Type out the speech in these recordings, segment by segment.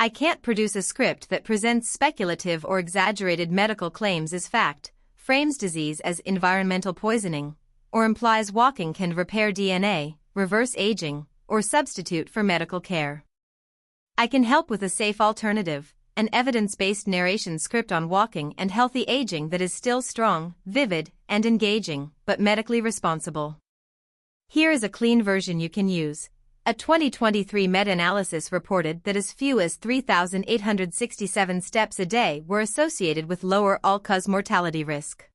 I can't produce a script that presents speculative or exaggerated medical claims as fact, frames disease as environmental poisoning, or implies walking can repair DNA, reverse aging, or substitute for medical care. I can help with a safe alternative, an evidence-based narration script on walking and healthy aging that is still strong, vivid, and engaging, but medically responsible. Here is a clean version you can use. A 2023 meta-analysis reported that as few as 3,867 steps a day were associated with lower all-cause mortality risk.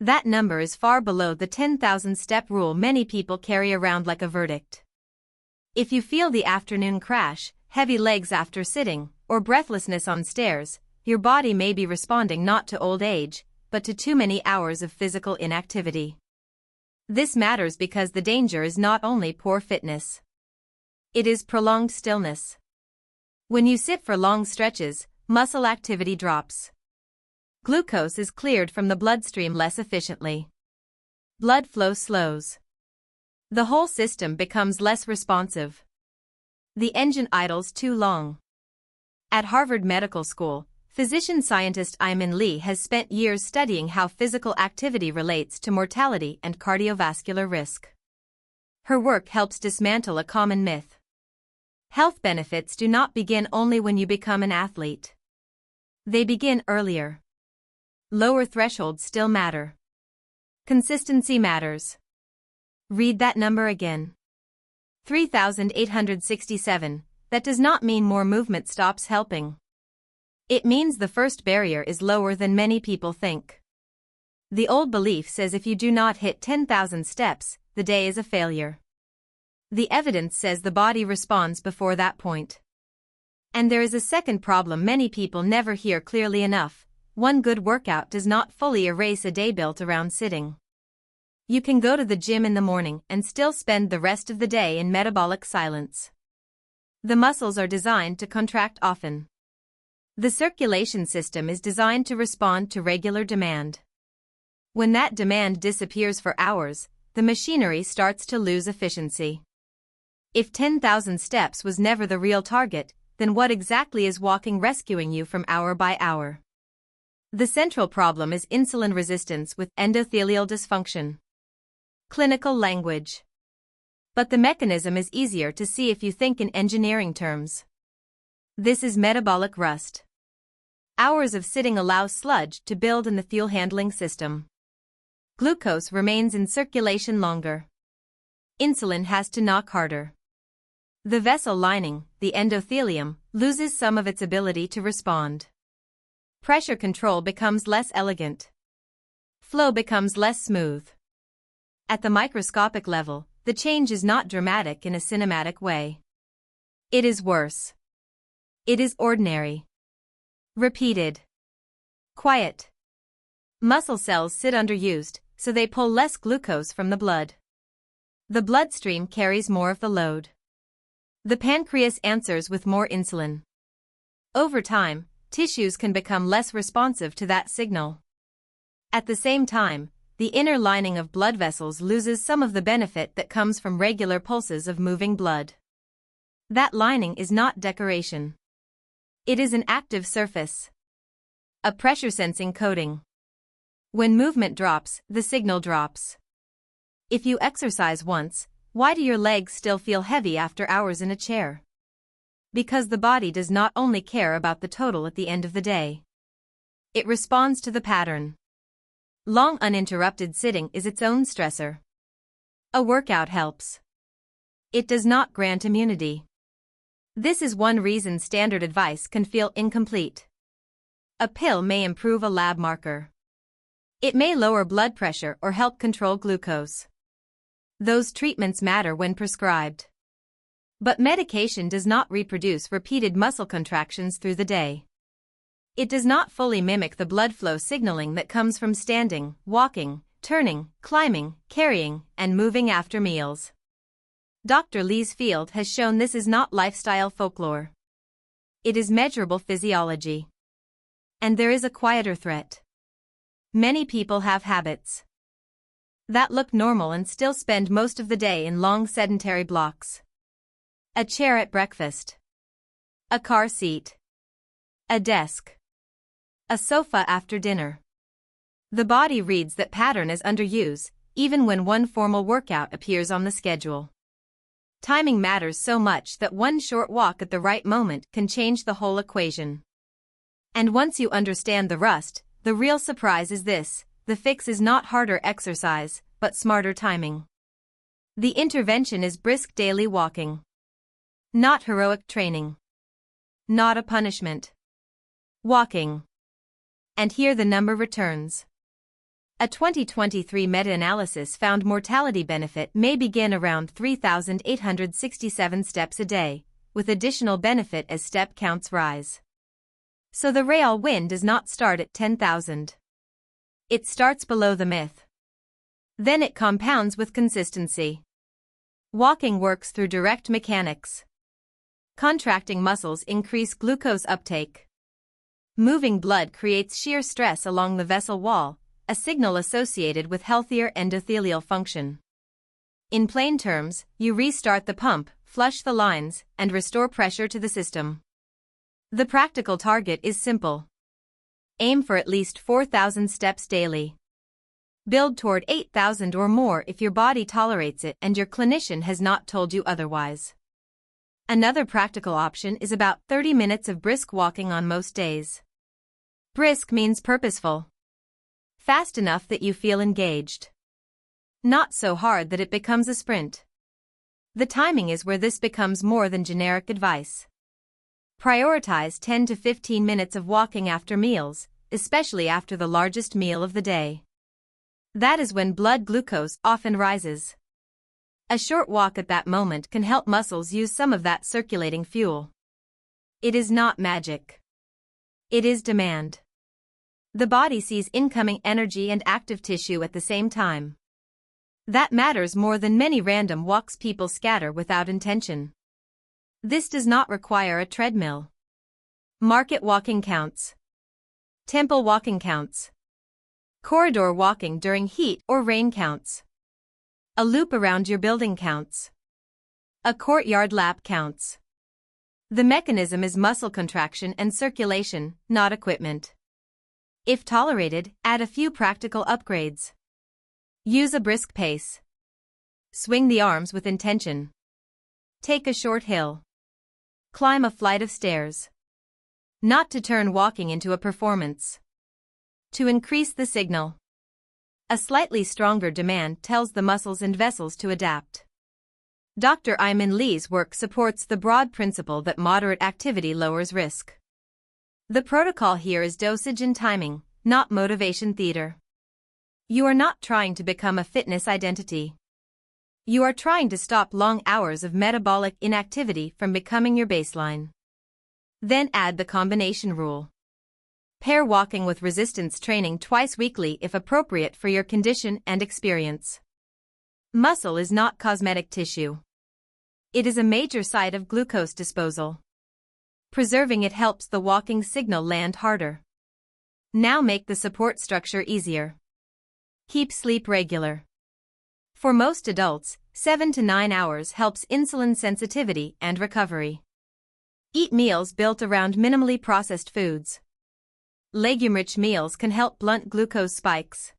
That number is far below the 10,000-step rule many people carry around like a verdict. If you feel the afternoon crash, heavy legs after sitting, or breathlessness on stairs, your body may be responding not to old age, but to too many hours of physical inactivity. This matters because the danger is not only poor fitness. It is prolonged stillness. When you sit for long stretches, muscle activity drops. Glucose is cleared from the bloodstream less efficiently. Blood flow slows. The whole system becomes less responsive. The engine idles too long. At Harvard Medical School, physician-scientist Ai-Min Lee has spent years studying how physical activity relates to mortality and cardiovascular risk. Her work helps dismantle a common myth. Health benefits do not begin only when you become an athlete. They begin earlier. Lower thresholds still matter. Consistency matters. Read that number again. 3,867. That does not mean more movement stops helping. It means the first barrier is lower than many people think. The old belief says if you do not hit 10,000 steps, the day is a failure. The evidence says the body responds before that point. And there is a second problem many people never hear clearly enough. One good workout does not fully erase a day built around sitting. You can go to the gym in the morning and still spend the rest of the day in metabolic silence. The muscles are designed to contract often. The circulation system is designed to respond to regular demand. When that demand disappears for hours, the machinery starts to lose efficiency. If 10,000 steps was never the real target, then what exactly is walking rescuing you from hour by hour? The central problem is insulin resistance with endothelial dysfunction. Clinical language. But the mechanism is easier to see if you think in engineering terms. This is metabolic rust. Hours of sitting allow sludge to build in the fuel handling system. Glucose remains in circulation longer. Insulin has to knock harder. The vessel lining, the endothelium, loses some of its ability to respond. Pressure control becomes less elegant. Flow becomes less smooth. At the microscopic level, the change is not dramatic in a cinematic way. It is worse. It is ordinary. Repeated. Quiet. Muscle cells sit underused, so they pull less glucose from the blood. The bloodstream carries more of the load. The pancreas answers with more insulin. Over time, tissues can become less responsive to that signal. At the same time, the inner lining of blood vessels loses some of the benefit that comes from regular pulses of moving blood. That lining is not decoration. It is an active surface. A pressure-sensing coating. When movement drops, the signal drops. If you exercise once, why do your legs still feel heavy after hours in a chair? Because the body does not only care about the total at the end of the day. It responds to the pattern. Long uninterrupted sitting is its own stressor. A workout helps. It does not grant immunity. This is one reason standard advice can feel incomplete. A pill may improve a lab marker. It may lower blood pressure or help control glucose. Those treatments matter when prescribed. But medication does not reproduce repeated muscle contractions through the day. It does not fully mimic the blood flow signaling that comes from standing, walking, turning, climbing, carrying, and moving after meals. Dr. Lee's field has shown this is not lifestyle folklore. It is measurable physiology. And there is a quieter threat. Many people have habits that look normal and still spend most of the day in long sedentary blocks. A chair at breakfast. A car seat. A desk. A sofa after dinner. The body reads that pattern as underuse, even when one formal workout appears on the schedule. Timing matters so much that one short walk at the right moment can change the whole equation. And once you understand the rust, the real surprise is this: the fix is not harder exercise, but smarter timing. The intervention is brisk daily walking. Not heroic training. Not a punishment. Walking. And here the number returns. A 2023 meta-analysis found mortality benefit may begin around 3,867 steps a day, with additional benefit as step counts rise. So the real win does not start at 10,000. It starts below the myth. Then it compounds with consistency. Walking works through direct mechanics. Contracting muscles increase glucose uptake. Moving blood creates shear stress along the vessel wall, a signal associated with healthier endothelial function. In plain terms, you restart the pump, flush the lines, and restore pressure to the system. The practical target is simple. Aim for at least 4,000 steps daily. Build toward 8,000 or more if your body tolerates it and your clinician has not told you otherwise. Another practical option is about 30 minutes of brisk walking on most days. Brisk means purposeful. Fast enough that you feel engaged. Not so hard that it becomes a sprint. The timing is where this becomes more than generic advice. Prioritize 10 to 15 minutes of walking after meals, especially after the largest meal of the day. That is when blood glucose often rises. A short walk at that moment can help muscles use some of that circulating fuel. It is not magic. It is demand. The body sees incoming energy and active tissue at the same time. That matters more than many random walks people scatter without intention. This does not require a treadmill. Market walking counts. Temple walking counts. Corridor walking during heat or rain counts. A loop around your building counts. A courtyard lap counts. The mechanism is muscle contraction and circulation, not equipment. If tolerated, add a few practical upgrades. Use a brisk pace. Swing the arms with intention. Take a short hill. Climb a flight of stairs. Not to turn walking into a performance. To increase the signal. A slightly stronger demand tells the muscles and vessels to adapt. Dr. Ayman Lee's work supports the broad principle that moderate activity lowers risk. The protocol here is dosage and timing, not motivation theater. You are not trying to become a fitness identity. You are trying to stop long hours of metabolic inactivity from becoming your baseline. Then add the combination rule. Pair walking with resistance training twice weekly if appropriate for your condition and experience. Muscle is not cosmetic tissue. It is a major site of glucose disposal. Preserving it helps the walking signal land harder. Now make the support structure easier. Keep sleep regular. For most adults, 7 to 9 hours helps insulin sensitivity and recovery. Eat meals built around minimally processed foods. Legume-rich meals can help blunt glucose spikes.